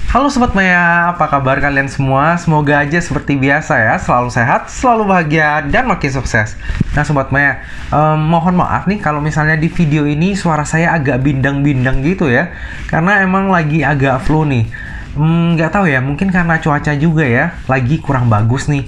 Halo Sobat Maya, apa kabar kalian semua? Semoga aja seperti biasa ya, selalu sehat, selalu bahagia, dan makin sukses. Nah Sobat Maya, mohon maaf nih kalau misalnya di video ini suara saya agak bindang-bindang gitu ya. Karena emang lagi agak flu nih. Nggak tahu ya, mungkin karena cuaca juga ya, lagi kurang bagus nih.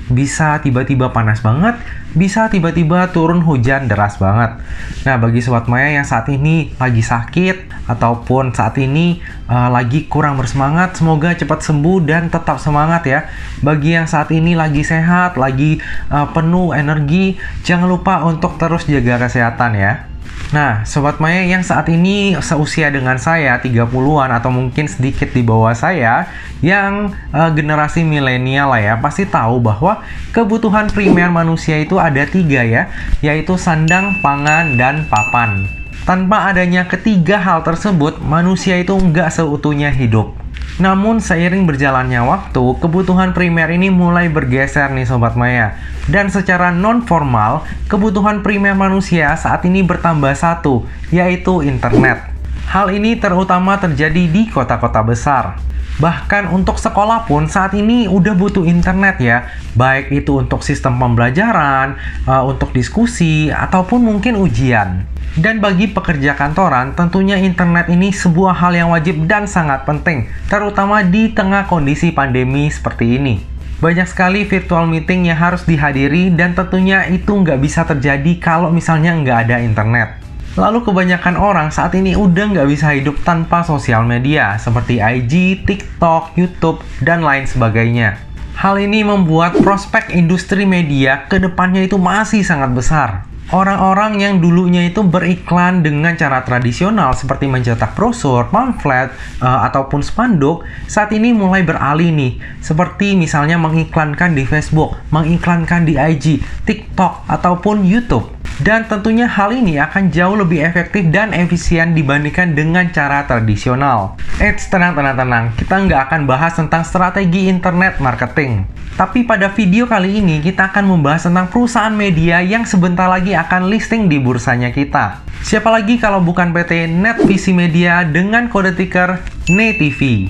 Bisa tiba-tiba panas banget, bisa tiba-tiba turun hujan deras banget. Nah, bagi Sobat Maya yang saat ini lagi sakit, ataupun saat ini lagi kurang bersemangat, semoga cepat sembuh dan tetap semangat ya. Bagi yang saat ini lagi sehat, lagi penuh energi, jangan lupa untuk terus jaga kesehatan ya. Nah, Sobat Maya yang saat ini seusia dengan saya, 30-an atau mungkin sedikit di bawah saya, yang generasi milenial lah ya, pasti tahu bahwa kebutuhan primer manusia itu ada 3 ya, yaitu sandang, pangan, dan papan. Tanpa adanya ketiga hal tersebut, manusia itu nggak seutuhnya hidup. Namun seiring berjalannya waktu, kebutuhan primer ini mulai bergeser nih Sobat Maya. Dan secara non-formal, kebutuhan primer manusia saat ini bertambah satu, yaitu internet. Hal ini terutama terjadi di kota-kota besar. Bahkan untuk sekolah pun saat ini udah butuh internet ya. Baik itu untuk sistem pembelajaran, untuk diskusi, ataupun mungkin ujian. Dan bagi pekerja kantoran, tentunya internet ini sebuah hal yang wajib dan sangat penting, terutama di tengah kondisi pandemi seperti ini. Banyak sekali virtual meeting yang harus dihadiri dan tentunya itu nggak bisa terjadi kalau misalnya nggak ada internet. Lalu kebanyakan orang saat ini udah nggak bisa hidup tanpa sosial media seperti IG, TikTok, YouTube, dan lain sebagainya. Hal ini membuat prospek industri media ke depannya itu masih sangat besar. Orang-orang yang dulunya itu beriklan dengan cara tradisional seperti mencetak brosur, pamflet, ataupun spanduk, saat ini mulai beralih nih. Seperti misalnya mengiklankan di Facebook, mengiklankan di IG, TikTok, ataupun YouTube. Dan tentunya hal ini akan jauh lebih efektif dan efisien dibandingkan dengan cara tradisional. Tenang. Kita nggak akan bahas tentang strategi internet marketing. Tapi pada video kali ini kita akan membahas tentang perusahaan media yang sebentar lagi akan listing di bursanya kita. Siapa lagi kalau bukan PT NetVisi Media dengan kode ticker NETV.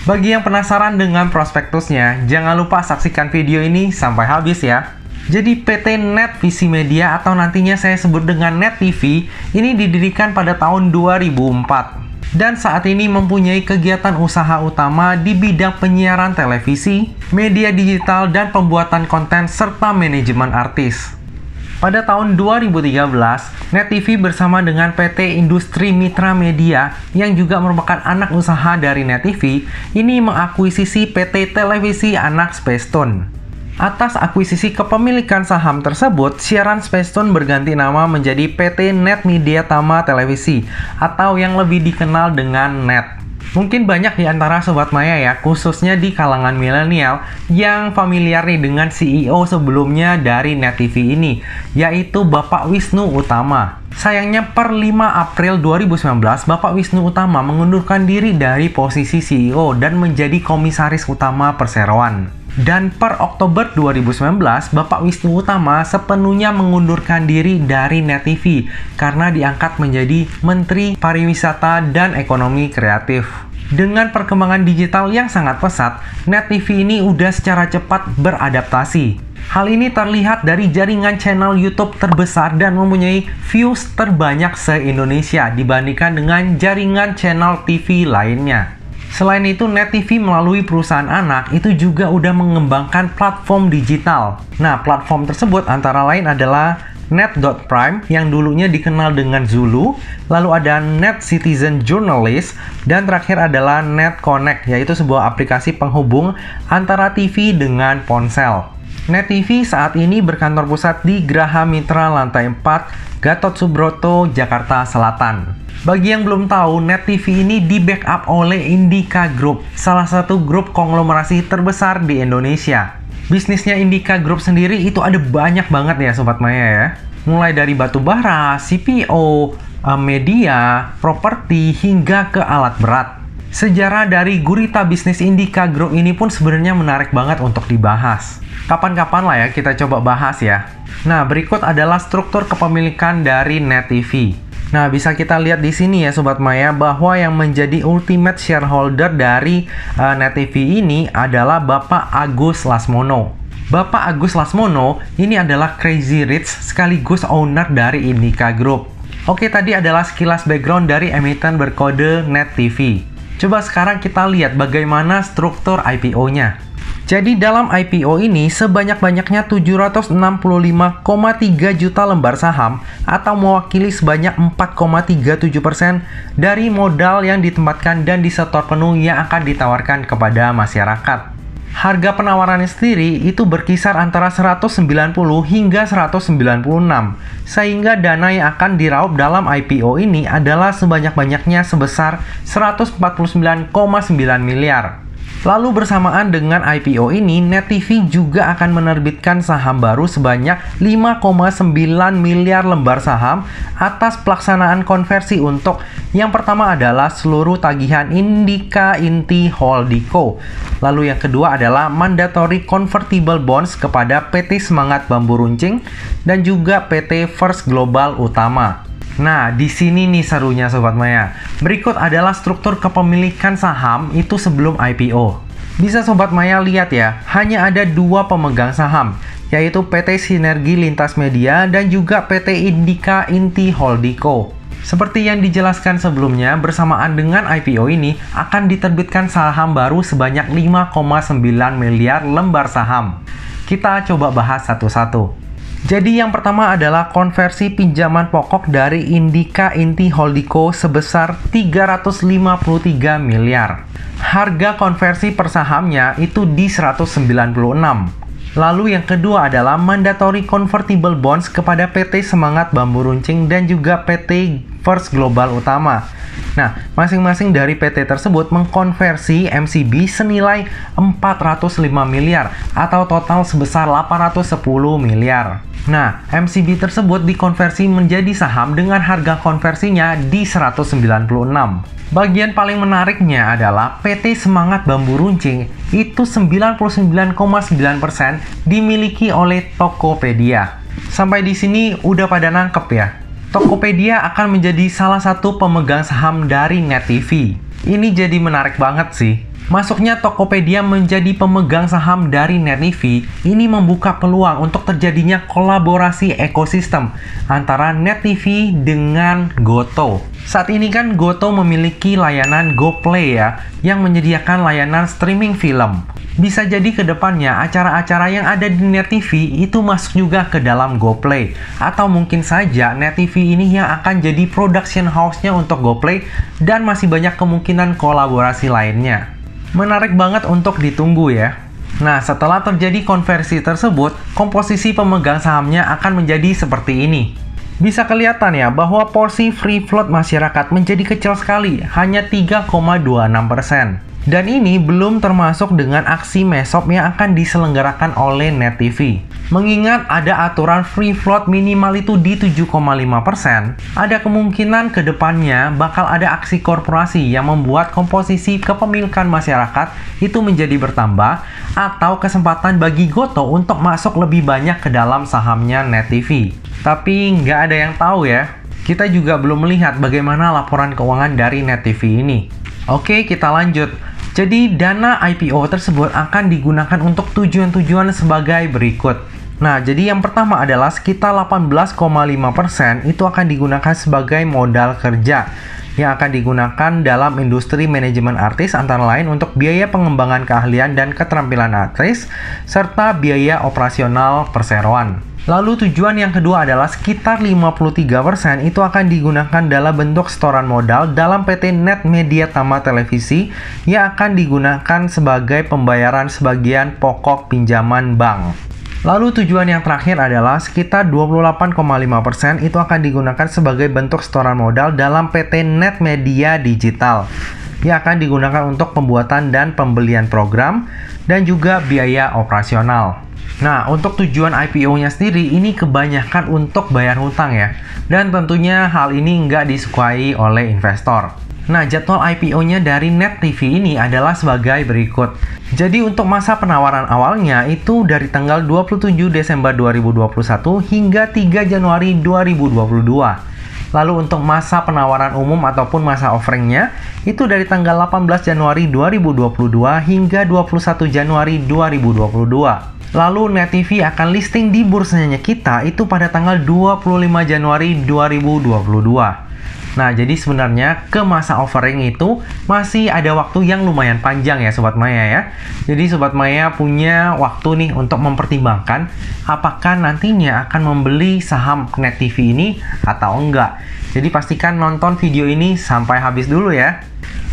Bagi yang penasaran dengan prospektusnya, jangan lupa saksikan video ini sampai habis ya. Jadi PT NetVisi Media atau nantinya saya sebut dengan NETV ini didirikan pada tahun 2004. Dan saat ini mempunyai kegiatan usaha utama di bidang penyiaran televisi, media digital, dan pembuatan konten serta manajemen artis. Pada tahun 2013, NETV bersama dengan PT Industri Mitra Media yang juga merupakan anak usaha dari NETV ini mengakuisisi PT Televisi Anak Spacetoon. Atas akuisisi kepemilikan saham tersebut, siaran Spacetoon berganti nama menjadi PT Net Media Tama Televisi atau yang lebih dikenal dengan NET. Mungkin banyak di antara Sobat Maya ya, khususnya di kalangan milenial yang familiar nih dengan CEO sebelumnya dari NETV ini, yaitu Bapak Wisnu Utama. Sayangnya per 5 April 2019, Bapak Wisnu Utama mengundurkan diri dari posisi CEO dan menjadi komisaris utama perseroan. Dan per Oktober 2019, Bapak Wisnu Utama sepenuhnya mengundurkan diri dari NETV karena diangkat menjadi Menteri Pariwisata dan Ekonomi Kreatif. Dengan perkembangan digital yang sangat pesat, NETV ini udah secara cepat beradaptasi. Hal ini terlihat dari jaringan channel YouTube terbesar dan mempunyai views terbanyak se-Indonesia dibandingkan dengan jaringan channel TV lainnya. Selain itu, NETV melalui perusahaan anak itu juga udah mengembangkan platform digital. Nah, platform tersebut antara lain adalah Net.Prime yang dulunya dikenal dengan Zulu, lalu ada Net Citizen Journalist, dan terakhir adalah Net Connect, yaitu sebuah aplikasi penghubung antara TV dengan ponsel. NETV saat ini berkantor pusat di Graha Mitra Lantai 4, Gatot Subroto, Jakarta Selatan. Bagi yang belum tahu, NETV ini di-backup oleh Indika Group, salah satu grup konglomerasi terbesar di Indonesia. Bisnisnya Indika Group sendiri itu ada banyak banget ya Sobat Maya ya. Mulai dari batu bara, CPO, media, properti, hingga ke alat berat. Sejarah dari gurita bisnis Indika Group ini pun sebenarnya menarik banget untuk dibahas. Kapan-kapan lah ya kita coba bahas ya. Nah, berikut adalah struktur kepemilikan dari NETV. Nah, bisa kita lihat di sini ya Sobat Maya, bahwa yang menjadi ultimate shareholder dari Net TV ini adalah Bapak Agus Lasmono. Bapak Agus Lasmono ini adalah Crazy Rich sekaligus owner dari Indika Group. Oke, tadi adalah sekilas background dari emiten berkode Net TV. Coba sekarang kita lihat bagaimana struktur IPO-nya. Jadi dalam IPO ini sebanyak-banyaknya 765,3 juta lembar saham atau mewakili sebanyak 4,37% dari modal yang ditempatkan dan disetor penuh yang akan ditawarkan kepada masyarakat. Harga penawarannya sendiri itu berkisar antara 190 hingga 196, sehingga dana yang akan diraup dalam IPO ini adalah sebanyak-banyaknya sebesar 149,9 miliar. Lalu bersamaan dengan IPO ini, Net TV juga akan menerbitkan saham baru sebanyak 5,9 miliar lembar saham atas pelaksanaan konversi untuk yang pertama adalah seluruh tagihan Indika Inti Holdco. Lalu yang kedua adalah mandatory convertible bonds kepada PT Semangat Bambu Runcing dan juga PT First Global Utama. Nah, di sini nih serunya Sobat Maya. Berikut adalah struktur kepemilikan saham itu sebelum IPO. Bisa Sobat Maya lihat ya, hanya ada dua pemegang saham, yaitu PT Sinergi Lintas Media dan juga PT Indika Inti Holdco. Seperti yang dijelaskan sebelumnya, bersamaan dengan IPO ini akan diterbitkan saham baru sebanyak 5,9 miliar lembar saham. Kita coba bahas satu-satu. Jadi yang pertama adalah konversi pinjaman pokok dari Indika Inti Holdco sebesar 353 miliar. Harga konversi per sahamnya itu di 196. Lalu yang kedua adalah mandatory convertible bonds kepada PT Semangat Bambu Runcing dan juga PT First Global Utama. Nah, masing-masing dari PT tersebut mengkonversi MCB senilai 405 miliar atau total sebesar 810 miliar. Nah, MCB tersebut dikonversi menjadi saham dengan harga konversinya di 196. Bagian paling menariknya adalah PT Semangat Bambu Runcing itu 99,9% dimiliki oleh Tokopedia. Sampai di sini udah pada nangkep ya. Tokopedia akan menjadi salah satu pemegang saham dari Net TV. Ini jadi menarik banget sih. Masuknya Tokopedia menjadi pemegang saham dari Net TV ini membuka peluang untuk terjadinya kolaborasi ekosistem antara Net TV dengan Goto. Saat ini kan Goto memiliki layanan GoPlay ya, yang menyediakan layanan streaming film. Bisa jadi ke depannya acara-acara yang ada di Net TV itu masuk juga ke dalam GoPlay. Atau mungkin saja Net TV ini yang akan jadi production house-nya untuk GoPlay dan masih banyak kemungkinan kolaborasi lainnya. Menarik banget untuk ditunggu ya. Nah, setelah terjadi konversi tersebut, komposisi pemegang sahamnya akan menjadi seperti ini. Bisa kelihatan ya bahwa porsi free float masyarakat menjadi kecil sekali, hanya 3,26%. Dan ini belum termasuk dengan aksi mesop yang akan diselenggarakan oleh Net TV. Mengingat ada aturan free float minimal itu di 7,5%, ada kemungkinan ke depannya bakal ada aksi korporasi yang membuat komposisi kepemilikan masyarakat itu menjadi bertambah, atau kesempatan bagi Goto untuk masuk lebih banyak ke dalam sahamnya Net TV. Tapi nggak ada yang tahu ya. Kita juga belum melihat bagaimana laporan keuangan dari Net TV ini. Oke, kita lanjut. Jadi dana IPO tersebut akan digunakan untuk tujuan-tujuan sebagai berikut. Nah, jadi yang pertama adalah sekitar 18,5% itu akan digunakan sebagai modal kerja yang akan digunakan dalam industri manajemen artis, antara lain untuk biaya pengembangan keahlian dan keterampilan aktris serta biaya operasional perseroan. Lalu tujuan yang kedua adalah sekitar 53% itu akan digunakan dalam bentuk setoran modal dalam PT Net Media Tama Televisi yang akan digunakan sebagai pembayaran sebagian pokok pinjaman bank. Lalu tujuan yang terakhir adalah sekitar 28,5% itu akan digunakan sebagai bentuk setoran modal dalam PT Net Media Digital yang akan digunakan untuk pembuatan dan pembelian program dan juga biaya operasional. Nah, untuk tujuan IPO-nya sendiri ini kebanyakan untuk bayar hutang ya. Dan tentunya hal ini nggak disukai oleh investor. Nah, jadwal IPO-nya dari Net TV ini adalah sebagai berikut. Jadi untuk masa penawaran awalnya itu dari tanggal 27 Desember 2021 hingga 3 Januari 2022. Lalu untuk masa penawaran umum ataupun masa offeringnya itu dari tanggal 18 Januari 2022 hingga 21 Januari 2022. Lalu Net TV akan listing di bursanya kita itu pada tanggal 25 Januari 2022. Nah, jadi sebenarnya ke masa offering itu masih ada waktu yang lumayan panjang ya Sobat Maya ya. Jadi Sobat Maya punya waktu nih untuk mempertimbangkan apakah nantinya akan membeli saham Net TV ini atau enggak. Jadi pastikan nonton video ini sampai habis dulu ya.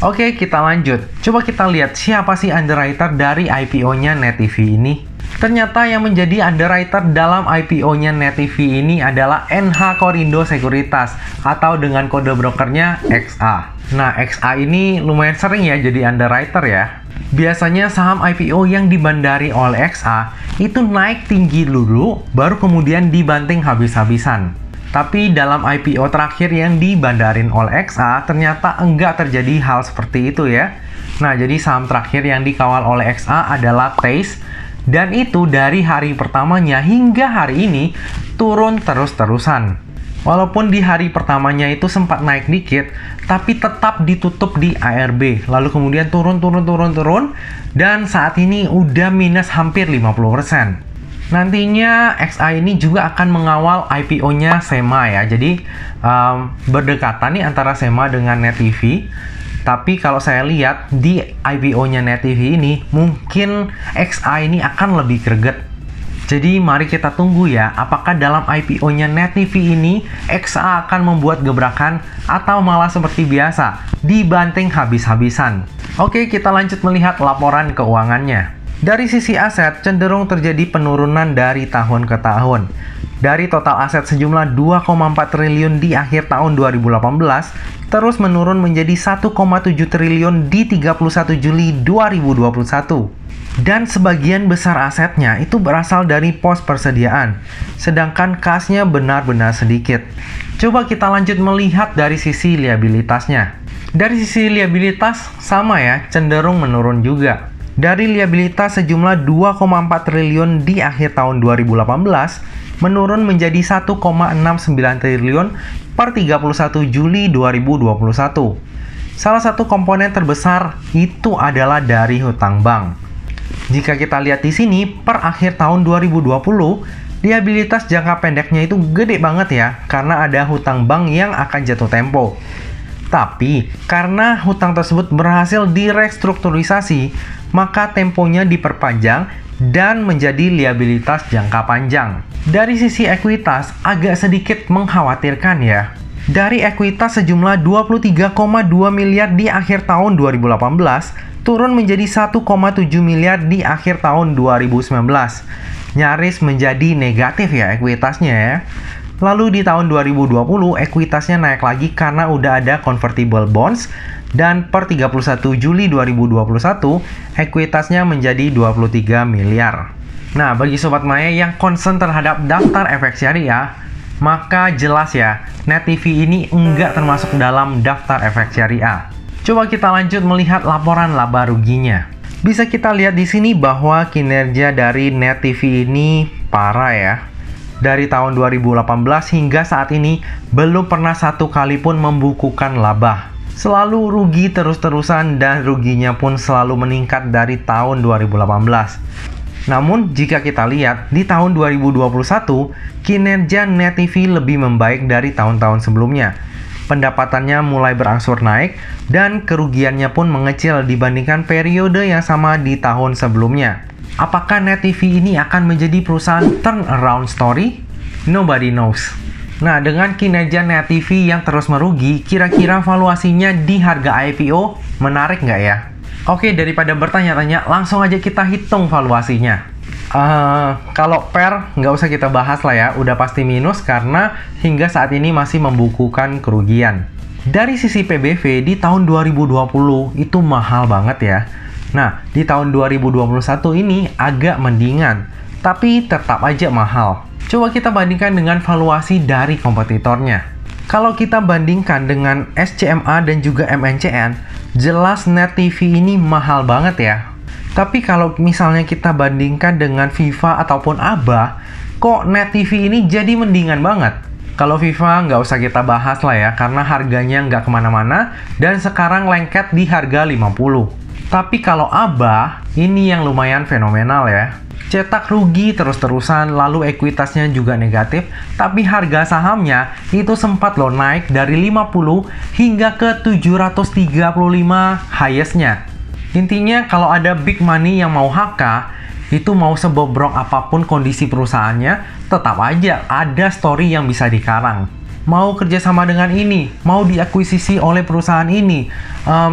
Oke, kita lanjut. Coba kita lihat siapa sih underwriter dari IPO-nya Net TV ini. Ternyata yang menjadi underwriter dalam IPO-nya Net TV ini adalah NH Korindo Sekuritas atau dengan kode brokernya XA. Nah, XA ini lumayan sering ya jadi underwriter ya. Biasanya saham IPO yang dibandari oleh XA itu naik tinggi dulu, baru kemudian dibanting habis-habisan. Tapi dalam IPO terakhir yang dibandarin oleh XA, ternyata enggak terjadi hal seperti itu ya. Nah, jadi saham terakhir yang dikawal oleh XA adalah TACE. Dan itu dari hari pertamanya hingga hari ini turun terus-terusan. Walaupun di hari pertamanya itu sempat naik dikit, tapi tetap ditutup di ARB. Lalu kemudian turun. Dan saat ini udah minus hampir 50%. Nantinya XA ini juga akan mengawal IPO-nya SEMA ya. Jadi berdekatan nih antara SEMA dengan Net TV. Tapi kalau saya lihat di IPO-nya Net TV ini, mungkin XA ini akan lebih greget. Jadi mari kita tunggu ya, apakah dalam IPO-nya Net TV ini, XA akan membuat gebrakan atau malah seperti biasa, dibanting habis-habisan. Oke, kita lanjut melihat laporan keuangannya. Dari sisi aset, cenderung terjadi penurunan dari tahun ke tahun. Dari total aset sejumlah 2,4 triliun di akhir tahun 2018, terus menurun menjadi 1,7 triliun di 31 Juli 2021. Dan sebagian besar asetnya itu berasal dari pos persediaan, sedangkan kasnya benar-benar sedikit. Coba kita lanjut melihat dari sisi liabilitasnya. Dari sisi liabilitas sama ya, cenderung menurun juga. Dari liabilitas sejumlah 2,4 triliun di akhir tahun 2018, menurun menjadi 1,69 triliun per 31 Juli 2021. Salah satu komponen terbesar itu adalah dari hutang bank. Jika kita lihat di sini, per akhir tahun 2020, liabilitas jangka pendeknya itu gede banget ya, karena ada hutang bank yang akan jatuh tempo. Tapi, karena hutang tersebut berhasil direstrukturisasi, maka temponya diperpanjang dan menjadi liabilitas jangka panjang. Dari sisi ekuitas, agak sedikit mengkhawatirkan ya. Dari ekuitas sejumlah 23,2 miliar di akhir tahun 2018, turun menjadi 1,7 miliar di akhir tahun 2019. Nyaris menjadi negatif ya ekuitasnya ya. Lalu di tahun 2020, ekuitasnya naik lagi karena udah ada convertible bonds, dan per 31 Juli 2021, ekuitasnya menjadi 23 miliar. Nah, bagi Sobat Maya yang concern terhadap daftar efek syariah, maka jelas ya, Net TV ini enggak termasuk dalam daftar efek syariah. Coba kita lanjut melihat laporan laba ruginya. Bisa kita lihat di sini bahwa kinerja dari Net TV ini parah ya. Dari tahun 2018 hingga saat ini belum pernah satu kali pun membukukan laba. Selalu rugi terus-terusan dan ruginya pun selalu meningkat dari tahun 2018. Namun jika kita lihat di tahun 2021, kinerja Net TV lebih membaik dari tahun-tahun sebelumnya. Pendapatannya mulai berangsur naik dan kerugiannya pun mengecil dibandingkan periode yang sama di tahun sebelumnya. Apakah Net TV ini akan menjadi perusahaan turnaround story? Nobody knows. Nah, dengan kinerja Net TV yang terus merugi, kira-kira valuasinya di harga IPO menarik nggak ya? Oke, daripada bertanya-tanya, langsung aja kita hitung valuasinya. Kalau per, nggak usah kita bahas lah ya, udah pasti minus karena hingga saat ini masih membukukan kerugian. Dari sisi PBV di tahun 2020 itu mahal banget ya. Nah, di tahun 2021 ini agak mendingan, tapi tetap aja mahal. Coba kita bandingkan dengan valuasi dari kompetitornya. Kalau kita bandingkan dengan SCMA dan juga MNCN, jelas Net TV ini mahal banget ya. Tapi kalau misalnya kita bandingkan dengan Viva ataupun ABA, kok Net TV ini jadi mendingan banget? Kalau Viva nggak usah kita bahas lah ya, karena harganya nggak kemana-mana dan sekarang lengket di harga 50. Tapi kalau ABA, ini yang lumayan fenomenal ya. Cetak rugi terus-terusan, lalu ekuitasnya juga negatif, tapi harga sahamnya itu sempat loh naik dari 50 hingga ke 735 highest-nya. Intinya kalau ada big money yang mau HK, itu mau sebobrok apapun kondisi perusahaannya, tetap aja ada story yang bisa dikarang. Mau kerjasama dengan ini, mau diakuisisi oleh perusahaan ini,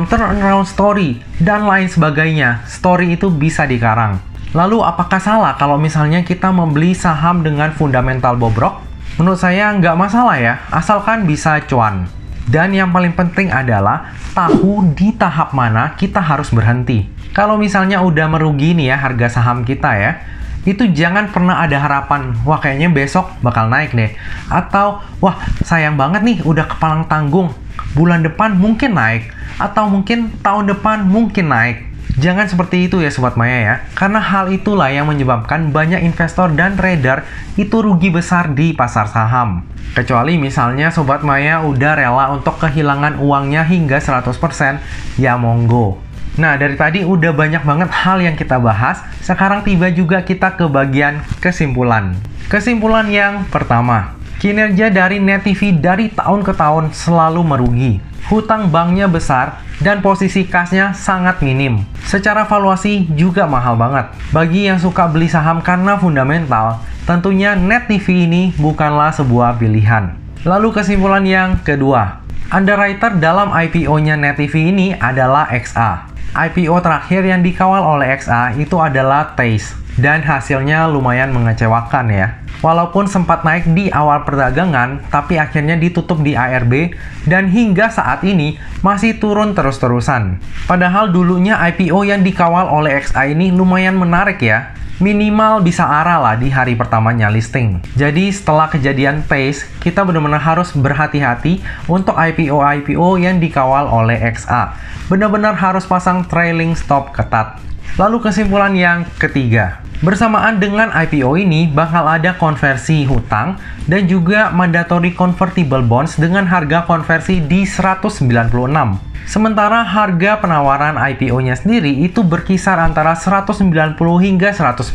turnaround story, dan lain sebagainya. Story itu bisa dikarang. Lalu apakah salah kalau misalnya kita membeli saham dengan fundamental bobrok? Menurut saya nggak masalah ya, asalkan bisa cuan. Dan yang paling penting adalah tahu di tahap mana kita harus berhenti. Kalau misalnya udah merugi nih ya harga saham kita ya, itu jangan pernah ada harapan, wah kayaknya besok bakal naik deh. Atau, wah sayang banget nih udah kepalang tanggung, bulan depan mungkin naik. Atau mungkin tahun depan mungkin naik. Jangan seperti itu ya Sobat Maya ya, karena hal itulah yang menyebabkan banyak investor dan trader itu rugi besar di pasar saham. Kecuali misalnya Sobat Maya udah rela untuk kehilangan uangnya hingga 100%, ya monggo. Nah, dari tadi udah banyak banget hal yang kita bahas, sekarang tiba juga kita ke bagian kesimpulan. Kesimpulan yang pertama, kinerja dari Net TV dari tahun ke tahun selalu merugi. Hutang banknya besar dan posisi kasnya sangat minim. Secara valuasi juga mahal banget. Bagi yang suka beli saham karena fundamental, tentunya Net TV ini bukanlah sebuah pilihan. Lalu kesimpulan yang kedua, underwriter dalam IPO-nya Net TV ini adalah XA. IPO terakhir yang dikawal oleh XA itu adalah Taste, dan hasilnya lumayan mengecewakan ya. Walaupun sempat naik di awal perdagangan, tapi akhirnya ditutup di ARB, dan hingga saat ini masih turun terus-terusan. Padahal dulunya IPO yang dikawal oleh XA ini lumayan menarik ya. Minimal bisa arah lah di hari pertamanya listing. Jadi setelah kejadian Taste, kita benar-benar harus berhati-hati untuk IPO yang dikawal oleh XA. Benar-benar harus pasang trailing stop ketat. Lalu kesimpulan yang ketiga, bersamaan dengan IPO ini bakal ada konversi hutang dan juga mandatory convertible bonds dengan harga konversi di 196. Sementara harga penawaran IPO-nya sendiri itu berkisar antara 190 hingga 196.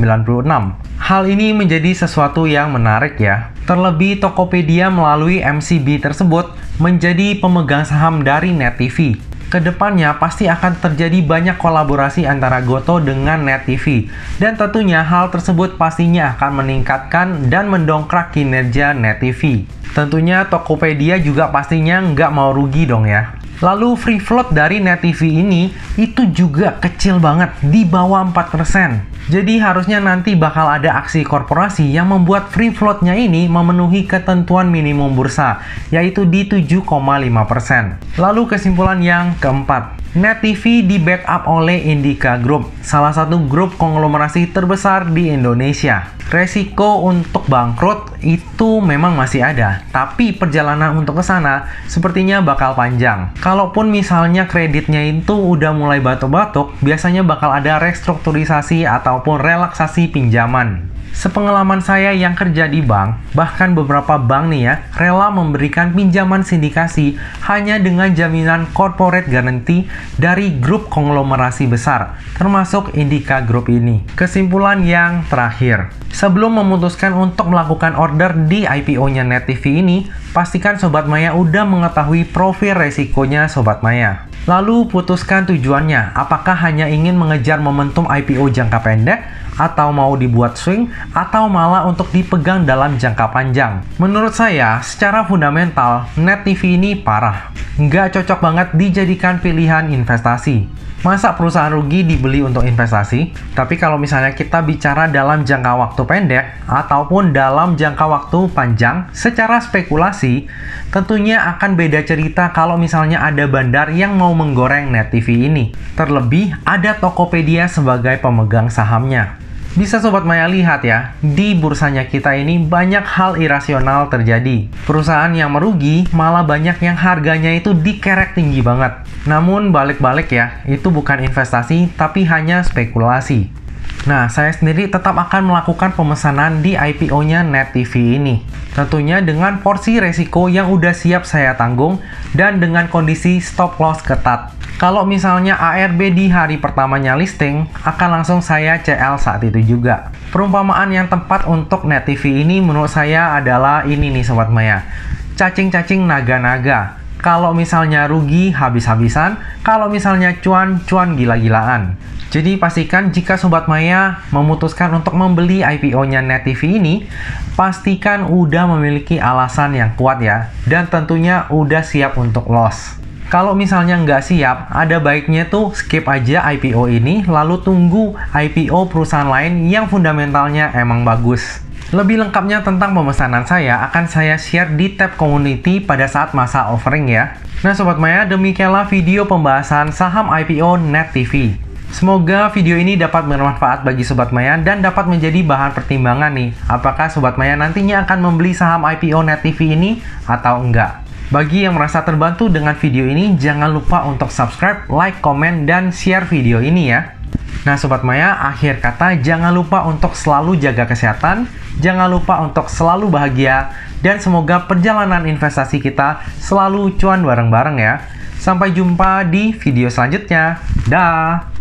Hal ini menjadi sesuatu yang menarik ya. Terlebih Tokopedia melalui MCB tersebut menjadi pemegang saham dari Net TV. Kedepannya pasti akan terjadi banyak kolaborasi antara Gotoh dengan Net TV. Dan tentunya hal tersebut pastinya akan meningkatkan dan mendongkrak kinerja Net TV. Tentunya Tokopedia juga pastinya nggak mau rugi dong ya. Lalu free float dari Net TV ini itu juga kecil banget, di bawah 4%. Jadi harusnya nanti bakal ada aksi korporasi yang membuat free floatnya ini memenuhi ketentuan minimum bursa, yaitu di 7,5%. Lalu kesimpulan yang keempat, Net TV di backup oleh Indika Group, salah satu grup konglomerasi terbesar di Indonesia. Resiko untuk bangkrut itu memang masih ada, tapi perjalanan untuk ke sana sepertinya bakal panjang. Kalaupun misalnya kreditnya itu udah mulai batuk-batuk, biasanya bakal ada restrukturisasi ataupun relaksasi pinjaman. Sepengalaman saya yang kerja di bank, bahkan beberapa bank nih ya, rela memberikan pinjaman sindikasi hanya dengan jaminan corporate guarantee dari grup konglomerasi besar, termasuk Indika Group ini. Kesimpulan yang terakhir, sebelum memutuskan untuk melakukan order di IPO-nya Net TV ini, pastikan Sobat Maya udah mengetahui profil resikonya Sobat Maya. Lalu putuskan tujuannya, apakah hanya ingin mengejar momentum IPO jangka pendek, atau mau dibuat swing, atau malah untuk dipegang dalam jangka panjang. Menurut saya, secara fundamental, Net TV ini parah. Nggak cocok banget dijadikan pilihan investasi. Masa perusahaan rugi dibeli untuk investasi? Tapi kalau misalnya kita bicara dalam jangka waktu pendek, ataupun dalam jangka waktu panjang, secara spekulasi, tentunya akan beda cerita kalau misalnya ada bandar yang mau menggoreng Net TV ini. Terlebih, ada Tokopedia sebagai pemegang sahamnya. Bisa Sobat Maya lihat ya, di bursanya kita ini banyak hal irasional terjadi. Perusahaan yang merugi malah banyak yang harganya itu dikerek tinggi banget. Namun balik-balik ya, itu bukan investasi tapi hanya spekulasi. Nah, saya sendiri tetap akan melakukan pemesanan di IPO-nya Net TV ini. Tentunya dengan porsi resiko yang udah siap saya tanggung dan dengan kondisi stop loss ketat. Kalau misalnya ARB di hari pertamanya listing, akan langsung saya CL saat itu juga. Perumpamaan yang tepat untuk Net TV ini menurut saya adalah ini nih Sobat Maya. Cacing-cacing naga-naga. Kalau misalnya rugi habis-habisan, kalau misalnya cuan gila-gilaan. Jadi pastikan jika Sobat Maya memutuskan untuk membeli IPO-nya Net TV ini, pastikan udah memiliki alasan yang kuat ya, dan tentunya udah siap untuk loss. Kalau misalnya nggak siap, ada baiknya tuh skip aja IPO ini, lalu tunggu IPO perusahaan lain yang fundamentalnya emang bagus. Lebih lengkapnya tentang pemesanan saya akan saya share di tab community pada saat masa offering ya. Nah Sobat Maya, demikianlah video pembahasan saham IPO Net TV. Semoga video ini dapat bermanfaat bagi Sobat Maya dan dapat menjadi bahan pertimbangan nih. Apakah Sobat Maya nantinya akan membeli saham IPO Net TV ini atau enggak? Bagi yang merasa terbantu dengan video ini, jangan lupa untuk subscribe, like, komen, dan share video ini ya. Nah Sobat Maya, akhir kata jangan lupa untuk selalu jaga kesehatan, jangan lupa untuk selalu bahagia, dan semoga perjalanan investasi kita selalu cuan bareng-bareng ya. Sampai jumpa di video selanjutnya. Dah.